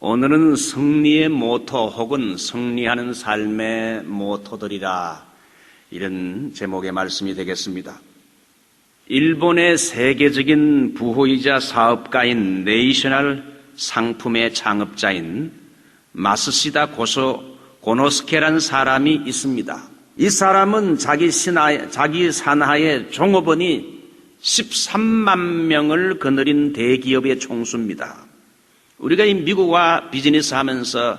오늘은 승리의 모토 혹은 승리하는 삶의 모토들이라, 이런 제목의 말씀이 되겠습니다. 일본의 세계적인 부호이자 사업가인 네이셔널 상품의 창업자인 마쓰시다 고노스케라는 사람이 있습니다. 이 사람은 자기 산하의 종업원이 13만 명을 거느린 대기업의 총수입니다. 우리가 이 미국과 비즈니스 하면서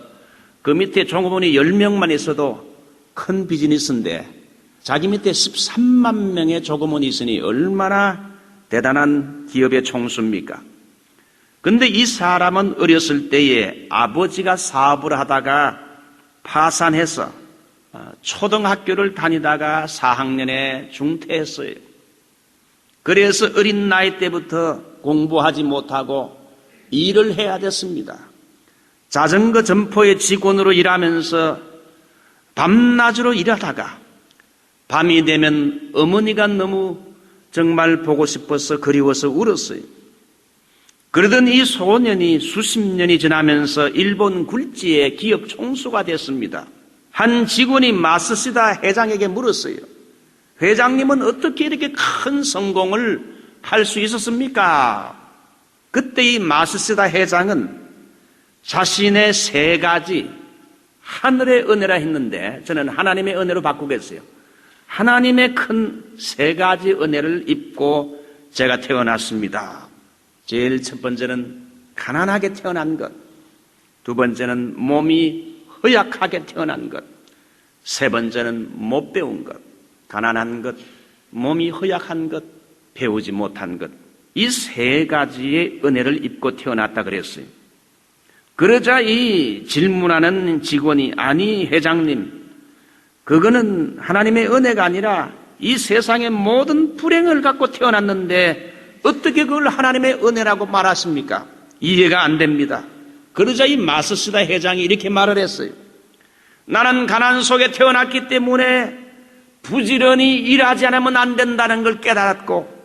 그 밑에 종업원이 10명만 있어도 큰 비즈니스인데, 자기 밑에 13만 명의 종업원이 있으니 얼마나 대단한 기업의 총수입니까? 근데 이 사람은 어렸을 때에 아버지가 사업을 하다가 파산해서 초등학교를 다니다가 4학년에 중퇴했어요. 그래서 어린 나이 때부터 공부하지 못하고 일을 해야 됐습니다. 자전거 점포의 직원으로 일하면서 밤낮으로 일하다가 밤이 되면 어머니가 너무 정말 보고 싶어서 그리워서 울었어요. 그러던 이 소년이 수십 년이 지나면서 일본 굴지의 기업 총수가 됐습니다. 한 직원이 마쓰시다 회장에게 물었어요. 회장님은 어떻게 이렇게 큰 성공을 할 수 있었습니까? 그때 이 마쓰시다 회장은 자신의 3가지 하늘의 은혜라 했는데, 저는 하나님의 은혜로 바꾸겠어요. 하나님의 큰 3가지 은혜를 입고 제가 태어났습니다. 제일 첫 번째는 가난하게 태어난 것, 두 번째는 몸이 허약하게 태어난 것, 세 번째는 못 배운 것. 가난한 것, 몸이 허약한 것, 배우지 못한 것, 이 3가지의 은혜를 입고 태어났다 그랬어요. 그러자 이 질문하는 직원이, 아니 회장님, 그거는 하나님의 은혜가 아니라 이 세상의 모든 불행을 갖고 태어났는데 어떻게 그걸 하나님의 은혜라고 말하십니까? 이해가 안 됩니다. 그러자 이 마쓰시다 회장이 이렇게 말을 했어요. 나는 가난 속에 태어났기 때문에 부지런히 일하지 않으면 안 된다는 걸 깨달았고,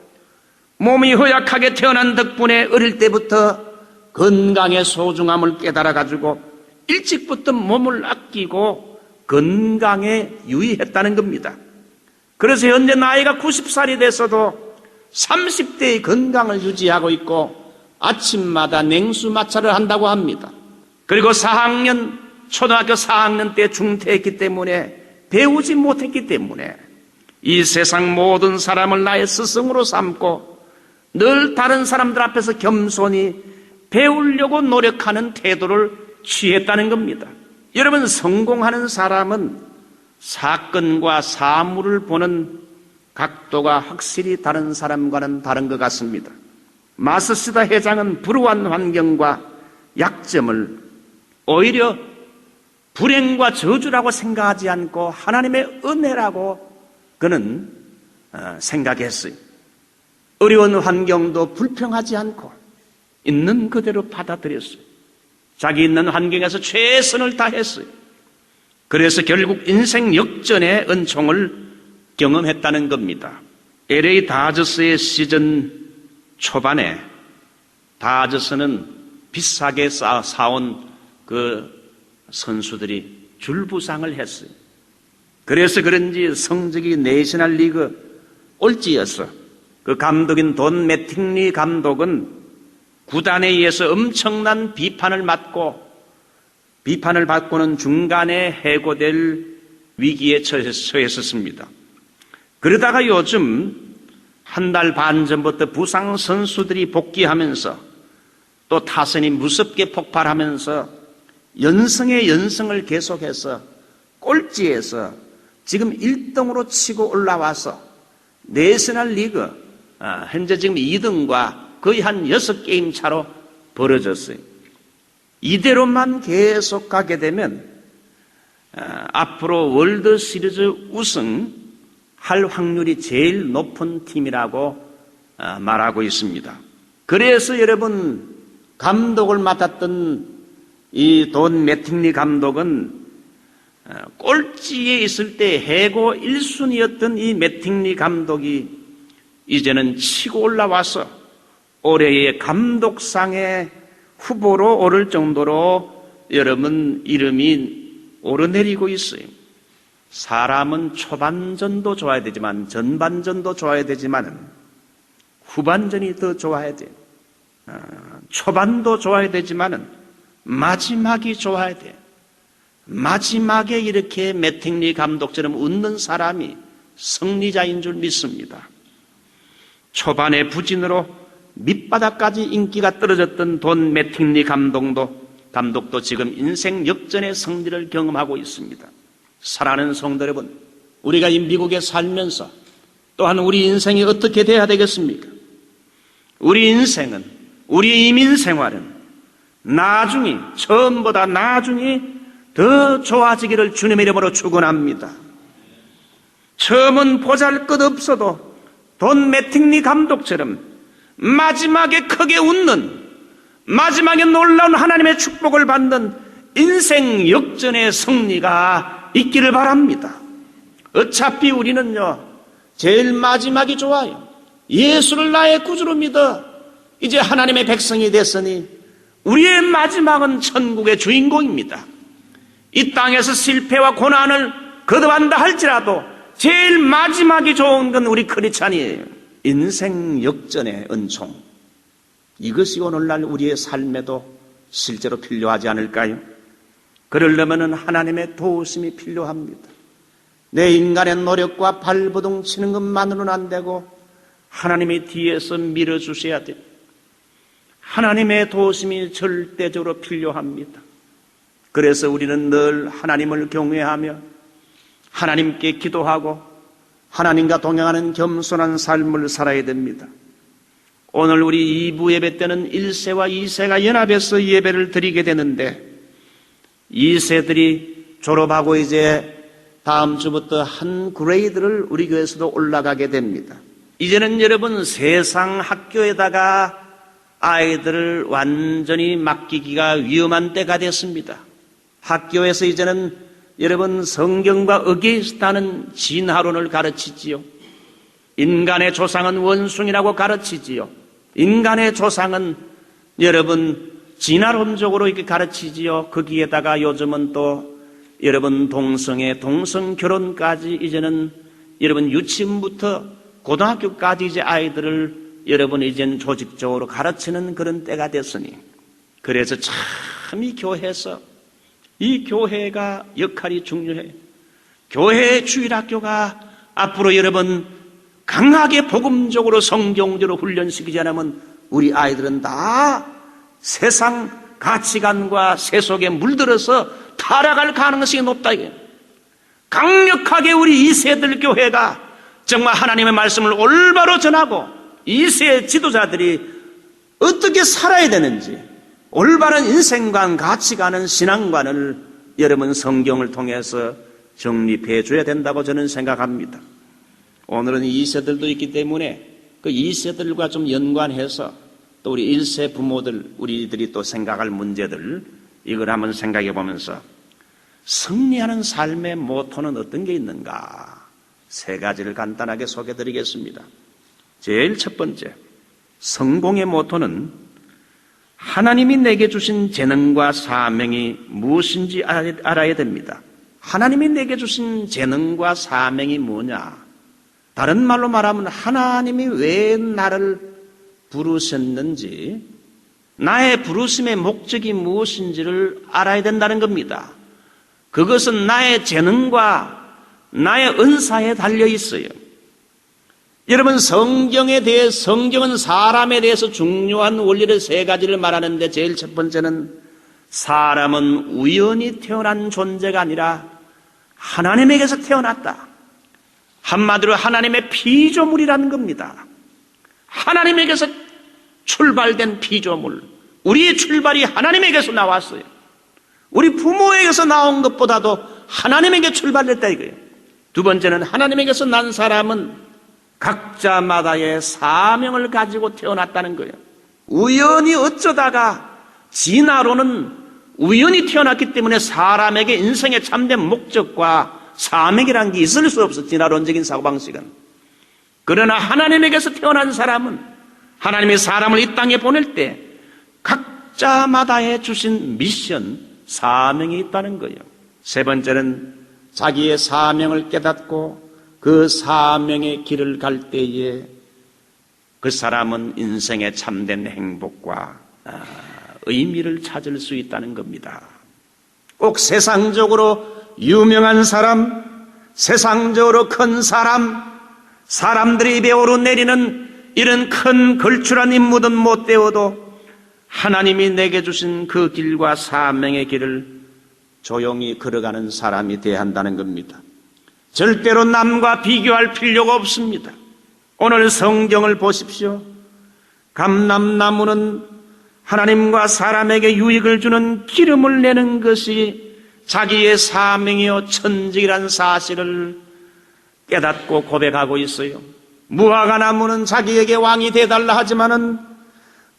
몸이 허약하게 태어난 덕분에 어릴 때부터 건강의 소중함을 깨달아가지고 일찍부터 몸을 아끼고 건강에 유의했다는 겁니다. 그래서 현재 나이가 90살이 됐어도 30대의 건강을 유지하고 있고 아침마다 냉수 마찰을 한다고 합니다. 그리고 초등학교 4학년 때 중퇴했기 때문에, 배우지 못했기 때문에 이 세상 모든 사람을 나의 스승으로 삼고 늘 다른 사람들 앞에서 겸손히 배우려고 노력하는 태도를 취했다는 겁니다. 여러분, 성공하는 사람은 사건과 사물을 보는 각도가 확실히 다른 사람과는 다른 것 같습니다. 마쓰시다 회장은 불우한 환경과 약점을 오히려 불행과 저주라고 생각하지 않고 하나님의 은혜라고 그는 생각했어요. 어려운 환경도 불평하지 않고 있는 그대로 받아들였어요. 자기 있는 환경에서 최선을 다했어요. 그래서 결국 인생 역전의 은총을 경험했다는 겁니다. LA 다저스의 시즌 초반에 다저스는 비싸게 사온 그 선수들이 줄부상을 했어요. 그래서 그런지 성적이 내셔널 리그 꼴찌였어. 그 감독인 돈 매팅리 감독은 구단에 의해서 엄청난 비판을 받고는 중간에 해고될 위기에 처했었습니다. 그러다가 요즘 한 달 반 전부터 부상 선수들이 복귀하면서 또 타선이 무섭게 폭발하면서 연승의 연승을 계속해서 꼴찌에서 지금 1등으로 치고 올라와서 내셔널 리그 현재 지금 2등과 거의 한 6게임 차로 벌어졌어요. 이대로만 계속 가게 되면 앞으로 월드 시리즈 우승할 확률이 제일 높은 팀이라고 말하고 있습니다. 그래서 여러분, 감독을 맡았던 이 돈 매팅리 감독은 꼴찌에 있을 때 해고 1순위였던 이 매팅리 감독이 이제는 치고 올라와서 올해의 감독상의 후보로 오를 정도로 여러분 이름이 오르내리고 있어요. 사람은 초반전도 좋아야 되지만 전반전도 좋아야 되지만 후반전이 더 좋아야 돼요. 초반도 좋아야 되지만 마지막이 좋아야 돼요. 마지막에 이렇게 매팅리 감독처럼 웃는 사람이 승리자인 줄 믿습니다. 초반에 부진으로 밑바닥까지 인기가 떨어졌던 돈 매팅리 감독도 지금 인생 역전의 승리를 경험하고 있습니다. 사랑하는 성도 여러분, 우리가 이 미국에 살면서 또한 우리 인생이 어떻게 돼야 되겠습니까? 우리 인생은, 우리 이민 생활은 나중이, 처음보다 나중이 더 좋아지기를 주님의 이름으로 축원합니다. 처음은 보잘것없어도 돈 매팅리 감독처럼 마지막에 크게 웃는, 마지막에 놀라운 하나님의 축복을 받는 인생 역전의 승리가 있기를 바랍니다. 어차피 우리는요, 제일 마지막이 좋아요. 예수를 나의 구주로 믿어 이제 하나님의 백성이 됐으니 우리의 마지막은 천국의 주인공입니다. 이 땅에서 실패와 고난을 거듭한다 할지라도 제일 마지막이 좋은 건 우리 크리스찬이에요. 인생 역전의 은총, 이것이 오늘날 우리의 삶에도 실제로 필요하지 않을까요? 그러려면 하나님의 도우심이 필요합니다. 내 인간의 노력과 발버둥 치는 것만으로는 안 되고 하나님이 뒤에서 밀어주셔야 돼요. 하나님의 도우심이 절대적으로 필요합니다. 그래서 우리는 늘 하나님을 경외하며 하나님께 기도하고 하나님과 동행하는 겸손한 삶을 살아야 됩니다. 오늘 우리 2부 예배 때는 1세와 2세가 연합해서 예배를 드리게 되는데 2세들이 졸업하고 이제 다음 주부터 한 그레이드를 우리 교회에서도 올라가게 됩니다. 이제는 여러분 세상 학교에다가 아이들을 완전히 맡기기가 위험한 때가 됐습니다. 학교에서 이제는 여러분 성경과 어게인스트하는 진화론을 가르치지요. 인간의 조상은 원숭이라고 가르치지요. 인간의 조상은 여러분 진화론적으로 이렇게 가르치지요. 거기에다가 요즘은 또 여러분 동성 결혼까지 이제는 여러분 유치원부터 고등학교까지 이제 아이들을 여러분 이제는 조직적으로 가르치는 그런 때가 됐으니 그래서 참 이 교회에서 이 교회가 역할이 중요해요. 교회의 주일학교가 앞으로 여러분 강하게 복음적으로 성경적으로 훈련시키지 않으면 우리 아이들은 다 세상 가치관과 세속에 물들어서 타락할 가능성이 높다. 강력하게 우리 2세들 교회가 정말 하나님의 말씀을 올바로 전하고 2세 지도자들이 어떻게 살아야 되는지 올바른 인생관, 가치관은 신앙관을 여러분 성경을 통해서 정립해 줘야 된다고 저는 생각합니다. 오늘은 2세들도 있기 때문에 그 2세들과 좀 연관해서 또 우리 1세 부모들, 우리들이 또 생각할 문제들 이걸 한번 생각해 보면서 승리하는 삶의 모토는 어떤 게 있는가? 3가지를 간단하게 소개해 드리겠습니다. 제일 첫 번째, 성공의 모토는 하나님이 내게 주신 재능과 사명이 무엇인지 알아야 됩니다. 하나님이 내게 주신 재능과 사명이 뭐냐? 다른 말로 말하면 하나님이 왜 나를 부르셨는지, 나의 부르심의 목적이 무엇인지를 알아야 된다는 겁니다. 그것은 나의 재능과 나의 은사에 달려 있어요. 여러분 성경은 사람에 대해서 중요한 원리를 3가지를 말하는데 제일 첫 번째는 사람은 우연히 태어난 존재가 아니라 하나님에게서 태어났다. 한마디로 하나님의 피조물이라는 겁니다. 하나님에게서 출발된 피조물. 우리의 출발이 하나님에게서 나왔어요. 우리 부모에게서 나온 것보다도 하나님에게 출발했다 이거예요. 두 번째는 하나님에게서 난 사람은 각자마다의 사명을 가지고 태어났다는 거예요. 우연히 어쩌다가 진화론은 우연히 태어났기 때문에 사람에게 인생의 참된 목적과 사명이라는 게 있을 수 없어. 진화론적인 사고방식은. 그러나 하나님에게서 태어난 사람은 하나님이 사람을 이 땅에 보낼 때 각 각자마다의 주신 미션, 사명이 있다는 거예요. 세 번째는 자기의 사명을 깨닫고 그 사명의 길을 갈 때에 그 사람은 인생의 참된 행복과 의미를 찾을 수 있다는 겁니다. 꼭 세상적으로 유명한 사람, 세상적으로 큰 사람, 사람들이 입에 오르내리는 이런 큰 걸출한 인물은 못 되어도 하나님이 내게 주신 그 길과 사명의 길을 조용히 걸어가는 사람이 되어야 한다는 겁니다. 절대로 남과 비교할 필요가 없습니다. 오늘 성경을 보십시오. 감람나무는 하나님과 사람에게 유익을 주는 기름을 내는 것이 자기의 사명이요 천직이라는 사실을 깨닫고 고백하고 있어요. 무화과나무는 자기에게 왕이 되달라 하지만은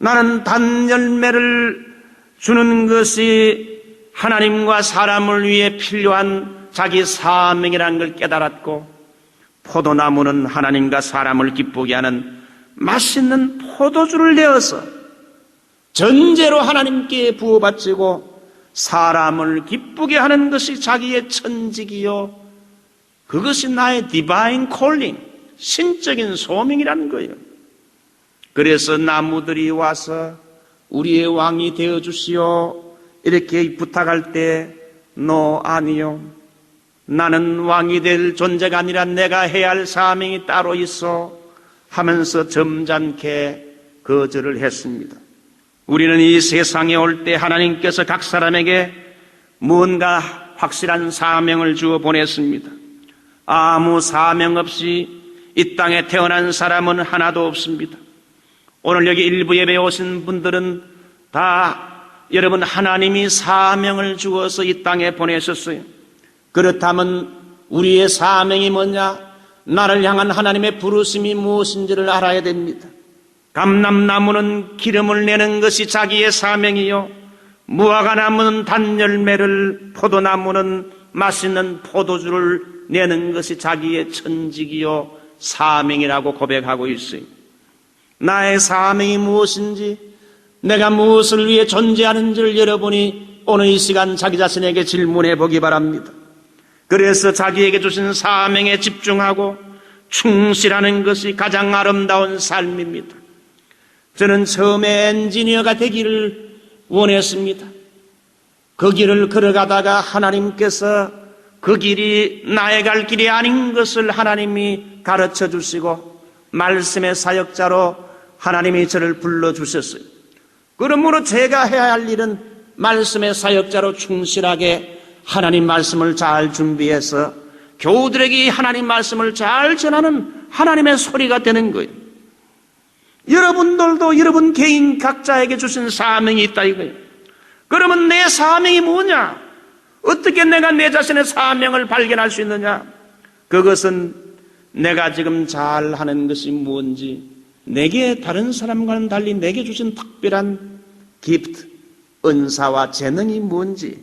나는 단열매를 주는 것이 하나님과 사람을 위해 필요한 자기 사명이라는 걸 깨달았고, 포도나무는 하나님과 사람을 기쁘게 하는 맛있는 포도주를 내어서 전제로 하나님께 부어바치고 사람을 기쁘게 하는 것이 자기의 천직이요, 그것이 나의 디바인 콜링, 신적인 소명이라는 거예요. 그래서 나무들이 와서 우리의 왕이 되어주시오 이렇게 부탁할 때 너 아니요, 나는 왕이 될 존재가 아니라 내가 해야 할 사명이 따로 있어 하면서 점잖게 거절을 했습니다. 우리는 이 세상에 올 때 하나님께서 각 사람에게 무언가 확실한 사명을 주어 보냈습니다. 아무 사명 없이 이 땅에 태어난 사람은 하나도 없습니다. 오늘 여기 일부 예배에 오신 분들은 다 여러분 하나님이 사명을 주어서 이 땅에 보내셨어요. 그렇다면 우리의 사명이 뭐냐? 나를 향한 하나님의 부르심이 무엇인지를 알아야 됩니다. 감람나무는 기름을 내는 것이 자기의 사명이요, 무화과나무는 단열매를, 포도나무는 맛있는 포도주를 내는 것이 자기의 천직이요 사명이라고 고백하고 있어요. 나의 사명이 무엇인지, 내가 무엇을 위해 존재하는지를 여러분이 오늘 이 시간 자기 자신에게 질문해 보기 바랍니다. 그래서 자기에게 주신 사명에 집중하고 충실하는 것이 가장 아름다운 삶입니다. 저는 처음에 엔지니어가 되기를 원했습니다. 그 길을 걸어가다가 하나님께서 그 길이 나의 갈 길이 아닌 것을 하나님이 가르쳐 주시고 말씀의 사역자로 하나님이 저를 불러주셨어요. 그러므로 제가 해야 할 일은 말씀의 사역자로 충실하게 하나님 말씀을 잘 준비해서 교우들에게 하나님 말씀을 잘 전하는 하나님의 소리가 되는 거예요. 여러분들도 여러분 개인 각자에게 주신 사명이 있다 이거예요. 그러면 내 사명이 뭐냐? 어떻게 내가 내 자신의 사명을 발견할 수 있느냐? 그것은 내가 지금 잘하는 것이 뭔지, 내게 다른 사람과는 달리 내게 주신 특별한 기프트, 은사와 재능이 뭔지,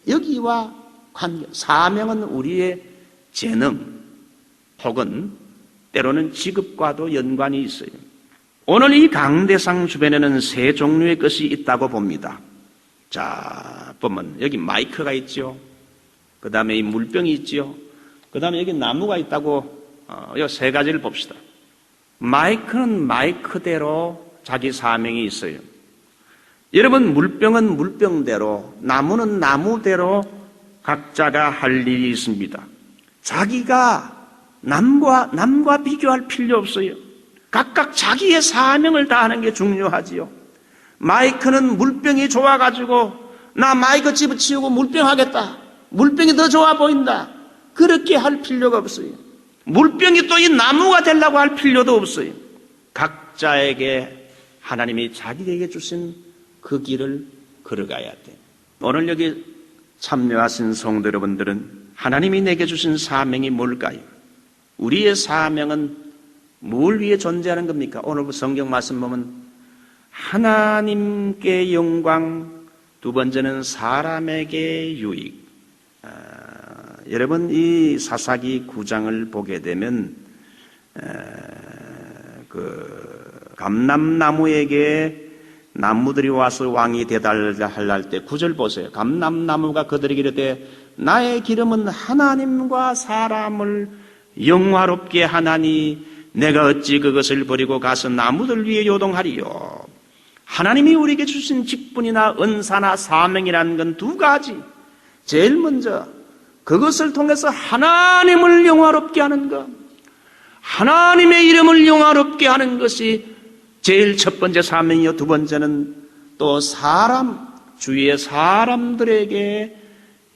여기와 관계, 사명은 우리의 재능 혹은 때로는 직업과도 연관이 있어요. 오늘 이 강대상 주변에는 세 종류의 것이 있다고 봅니다. 자, 보면 여기 마이크가 있죠. 그 다음에 이 물병이 있죠. 그 다음에 여기 나무가 있다고, 이 세 가지를 봅시다. 마이크는 마이크대로 자기 사명이 있어요. 여러분, 물병은 물병대로, 나무는 나무대로 각자가 할 일이 있습니다. 자기가 남과 비교할 필요 없어요. 각각 자기의 사명을 다하는 게 중요하지요. 마이크는 물병이 좋아가지고 나 마이크 집어치우고 물병 하겠다, 물병이 더 좋아 보인다, 그렇게 할 필요가 없어요. 물병이 또 이 나무가 되려고 할 필요도 없어요. 각자에게 하나님이 자기에게 주신 그 길을 걸어가야 돼. 오늘 여기 참여하신 성도 여러분들은 하나님이 내게 주신 사명이 뭘까요? 우리의 사명은 뭘 위해 존재하는 겁니까? 오늘 성경 말씀 보면 하나님께 영광, 두 번째는 사람에게 유익. 여러분, 이 사사기 9장을 보게 되면 그 감람나무에게 나무들이 와서 왕이 되달라 할 때 9절 보세요. 감람나무가 그들에게 이르되 나의 기름은 하나님과 사람을 영화롭게 하나니 내가 어찌 그것을 버리고 가서 나무들 위에 요동하리요. 하나님이 우리에게 주신 직분이나 은사나 사명이라는 건 두 가지. 제일 먼저 그것을 통해서 하나님을 영화롭게 하는 것, 하나님의 이름을 영화롭게 하는 것이 제일 첫 번째 사명이요. 두 번째는 또 주위의 사람들에게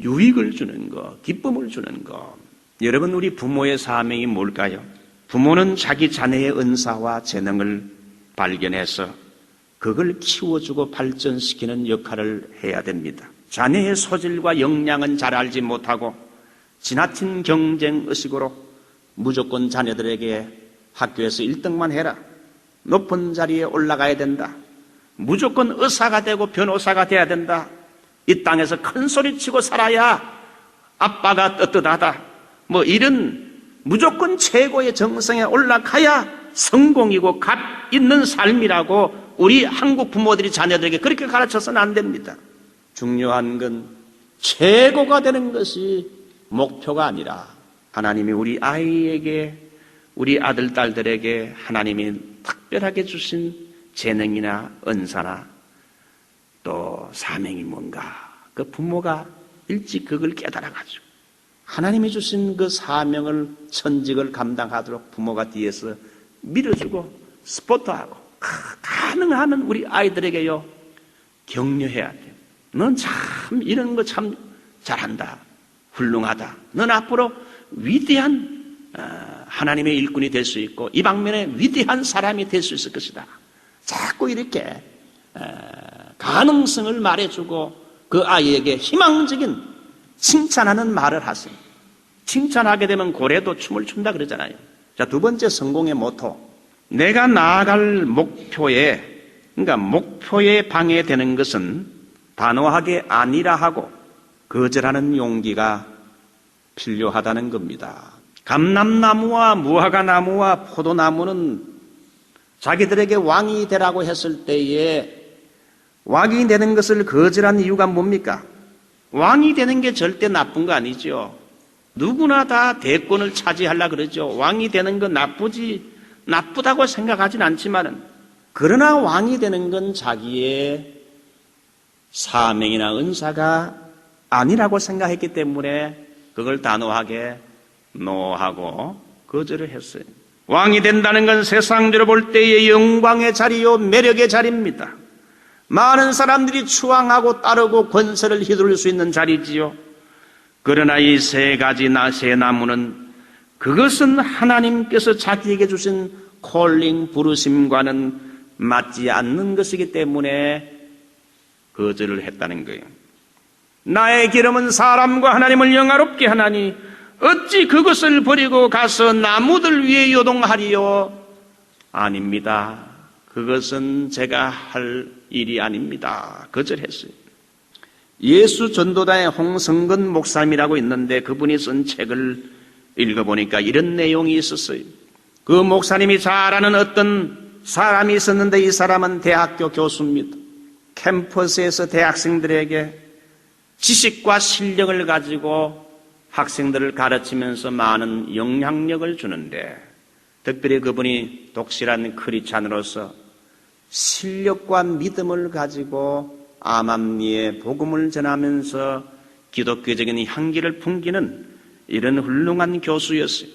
유익을 주는 것, 기쁨을 주는 것. 여러분, 우리 부모의 사명이 뭘까요? 부모는 자기 자녀의 은사와 재능을 발견해서 그걸 키워주고 발전시키는 역할을 해야 됩니다. 자녀의 소질과 역량은 잘 알지 못하고 지나친 경쟁의식으로 무조건 자녀들에게 학교에서 1등만 해라, 높은 자리에 올라가야 된다, 무조건 의사가 되고 변호사가 돼야 된다, 이 땅에서 큰 소리치고 살아야 아빠가 떳떳하다, 뭐 이런 무조건 최고의 정성에 올라가야 성공이고 값 있는 삶이라고 우리 한국 부모들이 자녀들에게 그렇게 가르쳐서는 안 됩니다. 중요한 건 최고가 되는 것이 목표가 아니라 하나님이 우리 아이에게, 우리 아들, 딸들에게 하나님이 특별하게 주신 재능이나 은사나 또 사명이 뭔가, 그 부모가 일찍 그걸 깨달아가지고 하나님이 주신 그 사명을, 천직을 감당하도록 부모가 뒤에서 밀어주고 스포트하고 가능하면 우리 아이들에게요 격려해야 돼요. 넌 참 이런 거 참 잘한다, 훌륭하다, 넌 앞으로 위대한 하나님의 일꾼이 될 수 있고 이 방면에 위대한 사람이 될 수 있을 것이다. 자꾸 이렇게 가능성을 말해주고 그 아이에게 희망적인 칭찬하는 말을 하세요. 칭찬하게 되면 고래도 춤을 춘다 그러잖아요. 자, 두 번째 성공의 모토. 내가 나아갈 목표에, 그러니까 목표에 방해되는 것은 단호하게 아니라 하고 거절하는 용기가 필요하다는 겁니다. 감람나무와 무화과나무와 포도나무는 자기들에게 왕이 되라고 했을 때에 왕이 되는 것을 거절한 이유가 뭡니까? 왕이 되는 게 절대 나쁜 거 아니죠. 누구나 다 대권을 차지하려고 그러죠. 왕이 되는 건 나쁘다고 생각하진 않지만은, 그러나 왕이 되는 건 자기의 사명이나 은사가 아니라고 생각했기 때문에 그걸 단호하게 노하고 거절을 했어요. 왕이 된다는 건 세상적으로 볼 때의 영광의 자리요, 매력의 자리입니다. 많은 사람들이 추앙하고 따르고 권세를 휘둘릴 수 있는 자리지요. 그러나 이 세 가지 새 나무는 그것은 하나님께서 자기에게 주신 콜링, 부르심과는 맞지 않는 것이기 때문에 거절을 했다는 거예요. 나의 기름은 사람과 하나님을 영화롭게 하나니 어찌 그것을 버리고 가서 나무들 위에 요동하리요? 아닙니다. 그것은 제가 할 일이 아닙니다. 거절했어요. 예수 전도단의 홍성근 목사님이라고 있는데 그분이 쓴 책을 읽어보니까 이런 내용이 있었어요. 그 목사님이 잘 아는 어떤 사람이 있었는데 이 사람은 대학교 교수입니다. 캠퍼스에서 대학생들에게 지식과 실력을 가지고 학생들을 가르치면서 많은 영향력을 주는데, 특별히 그분이 독실한 크리스찬으로서 실력과 믿음을 가지고 암암리에 복음을 전하면서 기독교적인 향기를 풍기는 이런 훌륭한 교수였어요.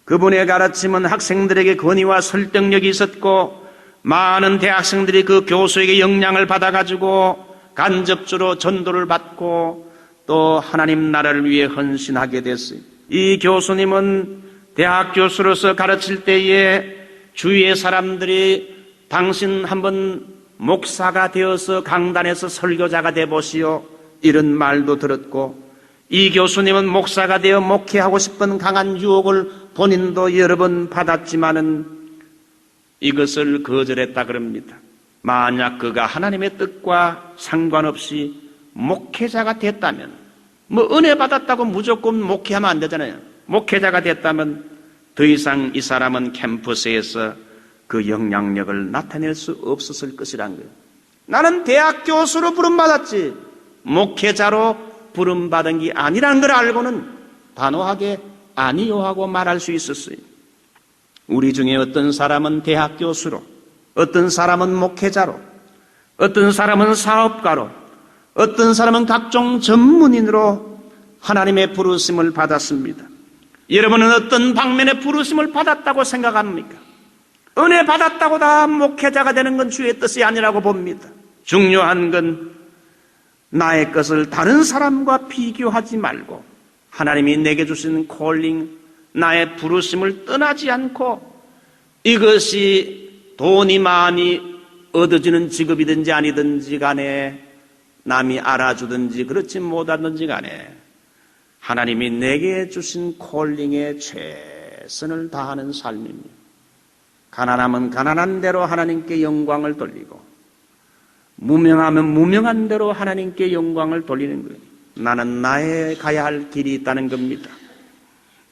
그분의 가르침은 학생들에게 권위와 설득력이 있었고 많은 대학생들이 그 교수에게 영향을 받아가지고 간접적으로 전도를 받고 또 하나님 나라를 위해 헌신하게 됐어요. 이 교수님은 대학 교수로서 가르칠 때에 주위의 사람들이 당신 한번 목사가 되어서 강단에서 설교자가 되보시오, 이런 말도 들었고, 이 교수님은 목사가 되어 목회하고 싶은 강한 유혹을 본인도 여러 번 받았지만은 이것을 거절했다 그럽니다. 만약 그가 하나님의 뜻과 상관없이 목회자가 됐다면, 뭐 은혜 받았다고 무조건 목회하면 안 되잖아요. 목회자가 됐다면 더 이상 이 사람은 캠퍼스에서 그 영향력을 나타낼 수 없었을 것이란 거예요. 나는 대학 교수로 부름받았지 목회자로 부름받은 게 아니라는 걸 알고는 단호하게 아니요 하고 말할 수 있었어요. 우리 중에 어떤 사람은 대학 교수로, 어떤 사람은 목회자로, 어떤 사람은 사업가로, 어떤 사람은 각종 전문인으로 하나님의 부르심을 받았습니다. 여러분은 어떤 방면의 부르심을 받았다고 생각합니까? 은혜 받았다고 다 목회자가 되는 건 주의 뜻이 아니라고 봅니다. 중요한 건 나의 것을 다른 사람과 비교하지 말고 하나님이 내게 주신 콜링, 나의 부르심을 떠나지 않고 이것이 돈이 많이 얻어지는 직업이든지 아니든지 간에 남이 알아주든지 그렇지 못하든지 간에 하나님이 내게 주신 콜링에 최선을 다하는 삶입니다. 가난하면 가난한 대로 하나님께 영광을 돌리고 무명하면 무명한 대로 하나님께 영광을 돌리는 거예요. 나는 나의 가야 할 길이 있다는 겁니다.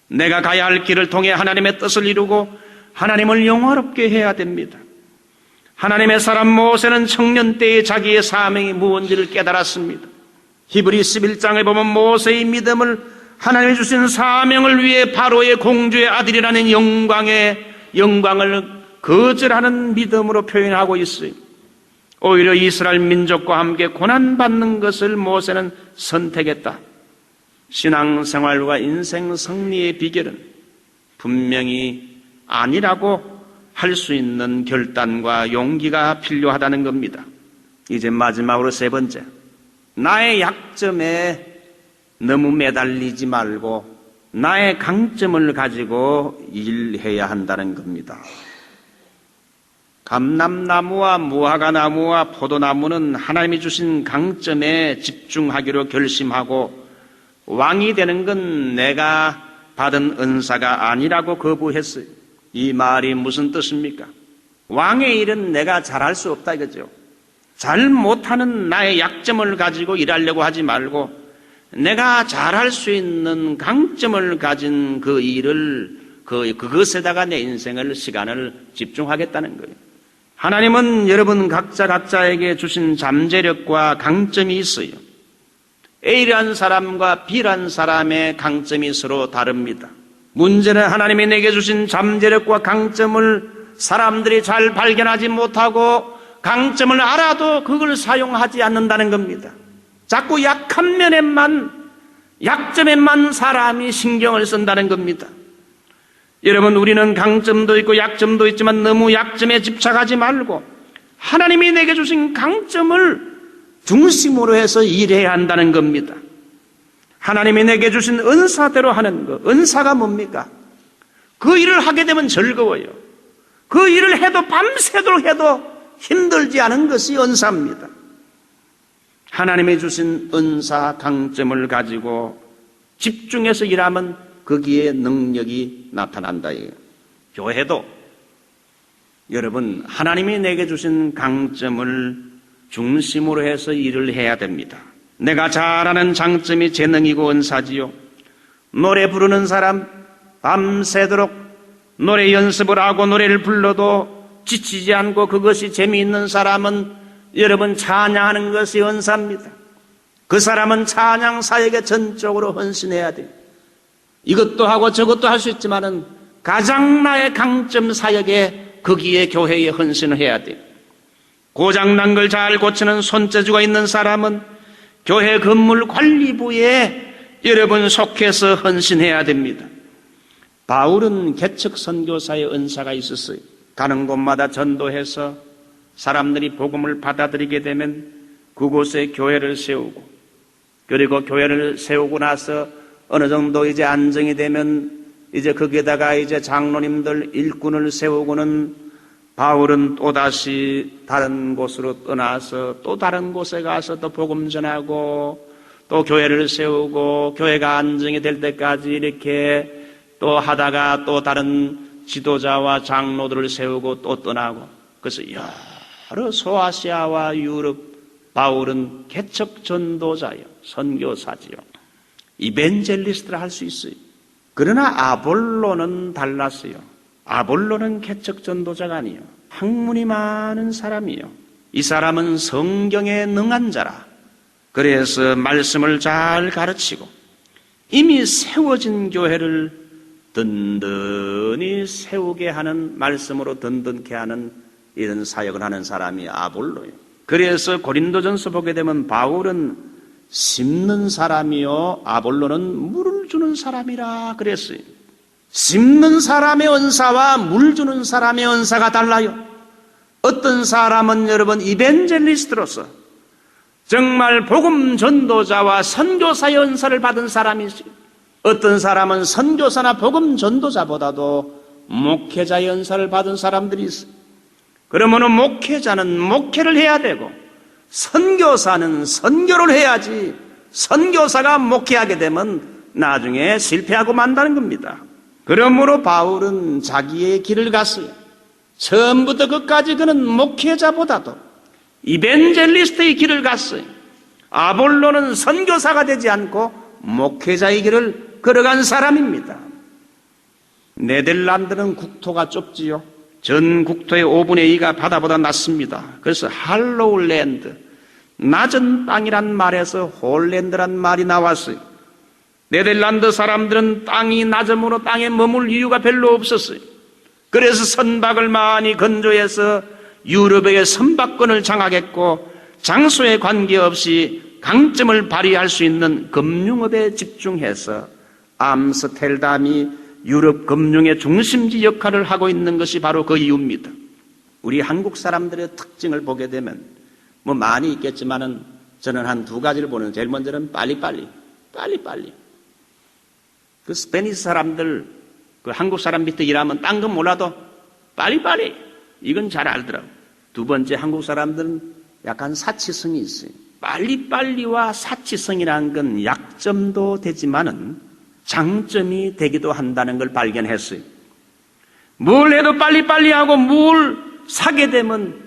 내가 가야 할 길을 통해 하나님의 뜻을 이루고 하나님을 영화롭게 해야 됩니다. 하나님의 사람 모세는 청년 때에 자기의 사명이 무언지를 깨달았습니다. 히브리 11장에 보면 모세의 믿음을 하나님이 주신 사명을 위해 바로의 공주의 아들이라는 영광을 거절하는 믿음으로 표현하고 있어요. 오히려 이스라엘 민족과 함께 고난받는 것을 모세는 선택했다. 신앙생활과 인생 승리의 비결은 분명히 아니라고 할 수 있는 결단과 용기가 필요하다는 겁니다. 이제 마지막으로 세 번째, 나의 약점에 너무 매달리지 말고 나의 강점을 가지고 일해야 한다는 겁니다. 감람나무와 무화과나무와 포도나무는 하나님이 주신 강점에 집중하기로 결심하고 왕이 되는 건 내가 받은 은사가 아니라고 거부했어요. 이 말이 무슨 뜻입니까? 왕의 일은 내가 잘할 수 없다 이거죠. 잘 못하는 나의 약점을 가지고 일하려고 하지 말고 내가 잘할 수 있는 강점을 가진 그 일을 그것에다가 내 인생을 시간을 집중하겠다는 거예요. 하나님은 여러분 각자에게 주신 잠재력과 강점이 있어요. A라는 사람과 B라는 사람의 강점이 서로 다릅니다. 문제는 하나님이 내게 주신 잠재력과 강점을 사람들이 잘 발견하지 못하고 강점을 알아도 그걸 사용하지 않는다는 겁니다. 자꾸 약한 약점에만 사람이 신경을 쓴다는 겁니다. 여러분, 우리는 강점도 있고 약점도 있지만 너무 약점에 집착하지 말고 하나님이 내게 주신 강점을 중심으로 해서 일해야 한다는 겁니다. 하나님이 내게 주신 은사대로 하는 것. 은사가 뭡니까? 그 일을 하게 되면 즐거워요. 그 일을 해도 밤새도록 해도 힘들지 않은 것이 은사입니다. 하나님이 주신 은사 강점을 가지고 집중해서 일하면 거기에 능력이 나타난다. 교회도 여러분 하나님이 내게 주신 강점을 중심으로 해서 일을 해야 됩니다. 내가 잘하는 장점이 재능이고 은사지요. 노래 부르는 사람 밤새도록 노래 연습을 하고 노래를 불러도 지치지 않고 그것이 재미있는 사람은 여러분 찬양하는 것이 은사입니다. 그 사람은 찬양 사역에 전적으로 헌신해야 돼요. 이것도 하고 저것도 할 수 있지만은 가장 나의 강점 사역에 거기에 교회에 헌신을 해야 돼요. 고장난 걸 잘 고치는 손재주가 있는 사람은 교회 건물 관리부에 여러분 속해서 헌신해야 됩니다. 바울은 개척 선교사의 은사가 있었어요. 가는 곳마다 전도해서 사람들이 복음을 받아들이게 되면 그곳에 교회를 세우고 그리고 교회를 세우고 나서 어느 정도 이제 안정이 되면 이제 거기에다가 이제 장로님들 일꾼을 세우고는 바울은 또다시 다른 곳으로 떠나서 또 다른 곳에 가서 또 복음 전하고 또 교회를 세우고 교회가 안정이 될 때까지 이렇게 또 하다가 또 다른 지도자와 장로들을 세우고 또 떠나고 그래서 여러 소아시아와 유럽 바울은 개척 전도자요 선교사지요 이벤젤리스트를 할 수 있어요. 그러나 아볼로는 달랐어요. 아볼로는 개척 전도자가 아니에요. 학문이 많은 사람이에요. 이 사람은 성경에 능한 자라. 그래서 말씀을 잘 가르치고 이미 세워진 교회를 든든히 세우게 하는, 말씀으로 든든케 하는 이런 사역을 하는 사람이 아볼로예요. 그래서 고린도전서 보게 되면 바울은 심는 사람이요 아볼로는 물을 주는 사람이라 그랬어요. 심는 사람의 은사와 물 주는 사람의 은사가 달라요. 어떤 사람은 여러분 이벤젤리스트로서 정말 복음 전도자와 선교사의 은사를 받은 사람이 있어요. 어떤 사람은 선교사나 복음 전도자보다도 목회자의 은사를 받은 사람들이 있어요. 그러면 목회자는 목회를 해야 되고 선교사는 선교를 해야지, 선교사가 목회하게 되면 나중에 실패하고 만다는 겁니다. 그러므로 바울은 자기의 길을 갔어요. 처음부터 끝까지 그는 목회자보다도 이벤젤리스트의 길을 갔어요. 아볼로는 선교사가 되지 않고 목회자의 길을 걸어간 사람입니다. 네덜란드는 국토가 좁지요. 전 국토의 5분의 2가 바다보다 낮습니다. 그래서 할로우랜드, 낮은 땅이란 말에서 홀랜드란 말이 나왔어요. 네덜란드 사람들은 땅이 낮음으로 땅에 머물 이유가 별로 없었어요. 그래서 선박을 많이 건조해서 유럽의 선박권을 장악했고 장소에 관계없이 강점을 발휘할 수 있는 금융업에 집중해서 암스테르담이 유럽 금융의 중심지 역할을 하고 있는 것이 바로 그 이유입니다. 우리 한국 사람들의 특징을 보게 되면 뭐 많이 있겠지만은 저는 한 두 가지를 보는, 제일 먼저는 빨리빨리. 그 스페니시 사람들, 그 한국 사람 밑에 일하면 딴 건 몰라도 빨리빨리. 이건 잘 알더라고. 두 번째, 한국 사람들은 약간 사치성이 있어요. 빨리빨리와 사치성이라는 건 약점도 되지만은 장점이 되기도 한다는 걸 발견했어요. 뭘 해도 빨리빨리 하고 뭘 사게 되면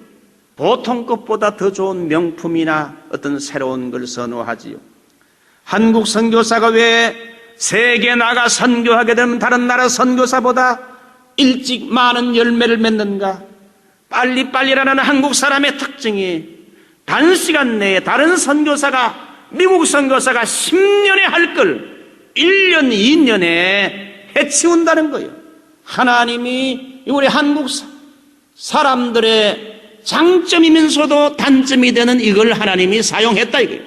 보통 것보다 더 좋은 명품이나 어떤 새로운 걸 선호하지요. 한국 선교사가 왜 세계 나가 선교하게 되면 다른 나라 선교사보다 일찍 많은 열매를 맺는가? 빨리빨리라는 한국 사람의 특징이 단시간 내에 다른 선교사가, 미국 선교사가 10년에 할 걸 1년, 2년에 해치운다는 거예요. 하나님이 우리 한국 사람들의 장점이면서도 단점이 되는 이걸 하나님이 사용했다 이거예요.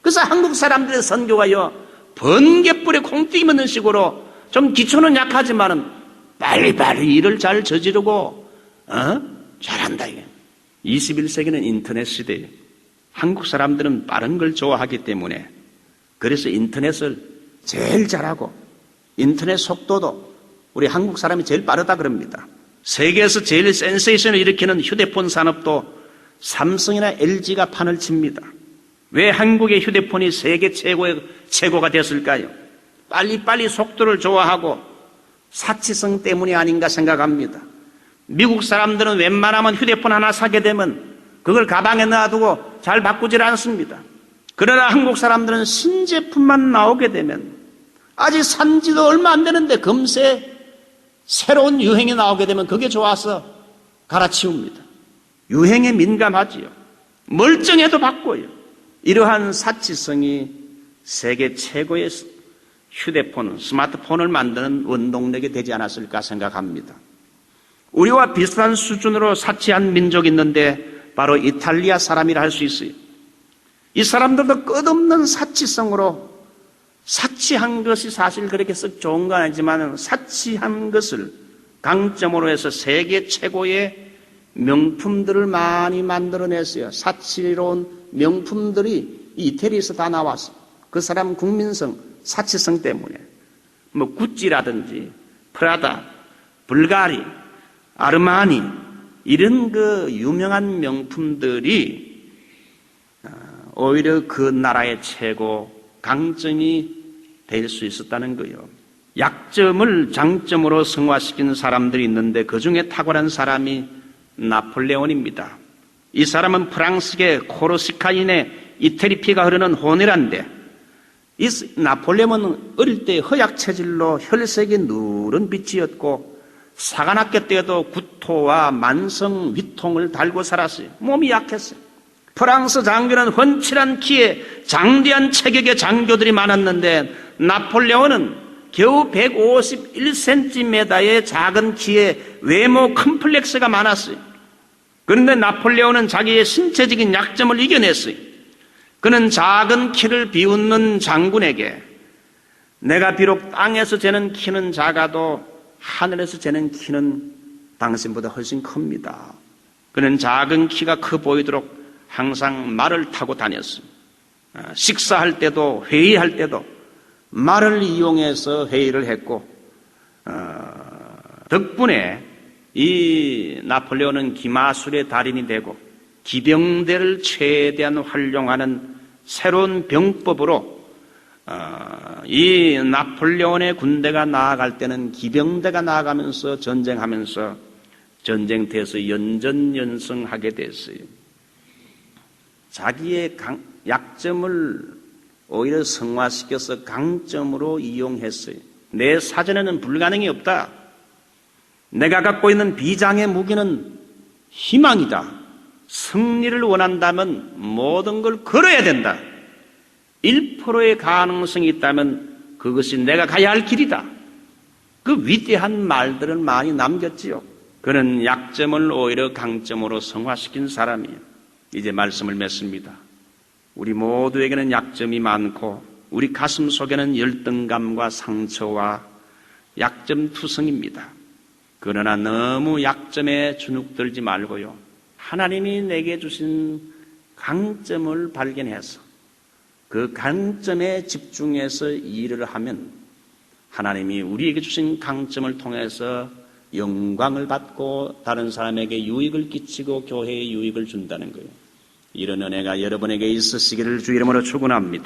그래서 한국 사람들의 선교가요, 번개불에 콩튀기 먹는 식으로 좀 기초는 약하지만은 빨리빨리 일을 잘 저지르고 잘한다 이게. 21세기는 인터넷 시대예요. 한국 사람들은 빠른 걸 좋아하기 때문에 그래서 인터넷을 제일 잘하고 인터넷 속도도 우리 한국 사람이 제일 빠르다 그럽니다. 세계에서 제일 센세이션을 일으키는 휴대폰 산업도 삼성이나 LG가 판을 칩니다. 왜 한국의 휴대폰이 세계 최고가 됐을까요? 빨리빨리 속도를 좋아하고 사치성 때문이 아닌가 생각합니다. 미국 사람들은 웬만하면 휴대폰 하나 사게 되면 그걸 가방에 놔두고 잘 바꾸질 않습니다. 그러나 한국 사람들은 신제품만 나오게 되면 아직 산지도 얼마 안 되는데 금세 새로운 유행이 나오게 되면 그게 좋아서 갈아치웁니다. 유행에 민감하지요. 멀쩡해도 바꿔요. 이러한 사치성이 세계 최고의 휴대폰, 스마트폰을 만드는 원동력이 되지 않았을까 생각합니다. 우리와 비슷한 수준으로 사치한 민족이 있는데 바로 이탈리아 사람이라 할 수 있어요. 이 사람들도 끝없는 사치성으로 사치한 것이 사실 그렇게 썩 좋은 건 아니지만 사치한 것을 강점으로 해서 세계 최고의 명품들을 많이 만들어냈어요. 사치로운 명품들이 이태리에서 다 나왔어요. 그 사람 국민성, 사치성 때문에 뭐 구찌라든지 프라다, 불가리, 아르마니 이런 그 유명한 명품들이 오히려 그 나라의 최고 강점이 될 수 있었다는 거예요. 약점을 장점으로 승화시킨 사람들이 있는데 그 중에 탁월한 사람이 나폴레온입니다. 이 사람은 프랑스계 코르시카인의 이태리 피가 흐르는 호네란데 이 나폴레온은 어릴 때 허약 체질로 혈색이 누런 빛이었고 사관학교 때도 구토와 만성 위통을 달고 살았어요. 몸이 약했어요. 프랑스 장교는 훤칠한 키에 장대한 체격의 장교들이 많았는데 나폴레옹은 겨우 151cm의 작은 키에 외모 컴플렉스가 많았어요. 그런데 나폴레옹은 자기의 신체적인 약점을 이겨냈어요. 그는 작은 키를 비웃는 장군에게 내가 비록 땅에서 재는 키는 작아도 하늘에서 재는 키는 당신보다 훨씬 큽니다. 그는 작은 키가 커 보이도록 항상 말을 타고 다녔습니다. 식사할 때도 회의할 때도 말을 이용해서 회의를 했고 덕분에 이 나폴레옹은 기마술의 달인이 되고 기병대를 최대한 활용하는 새로운 병법으로 이 나폴레옹의 군대가 나아갈 때는 기병대가 나아가면서 전쟁하면서 전쟁터에서 연전연승하게 됐어요. 자기의 약점을 오히려 성화시켜서 강점으로 이용했어요. 내 사전에는 불가능이 없다. 내가 갖고 있는 비장의 무기는 희망이다. 승리를 원한다면 모든 걸 걸어야 된다. 1%의 가능성이 있다면 그것이 내가 가야 할 길이다. 그 위대한 말들을 많이 남겼지요. 그는 약점을 오히려 강점으로 성화시킨 사람이에요. 이제 말씀을 맺습니다. 우리 모두에게는 약점이 많고 우리 가슴 속에는 열등감과 상처와 약점투성입니다. 그러나 너무 약점에 주눅들지 말고요. 하나님이 내게 주신 강점을 발견해서 그 강점에 집중해서 일을 하면 하나님이 우리에게 주신 강점을 통해서 영광을 받고 다른 사람에게 유익을 끼치고 교회에 유익을 준다는 거예요. 이런 은혜가 여러분에게 있으시기를 주 이름으로 축원합니다.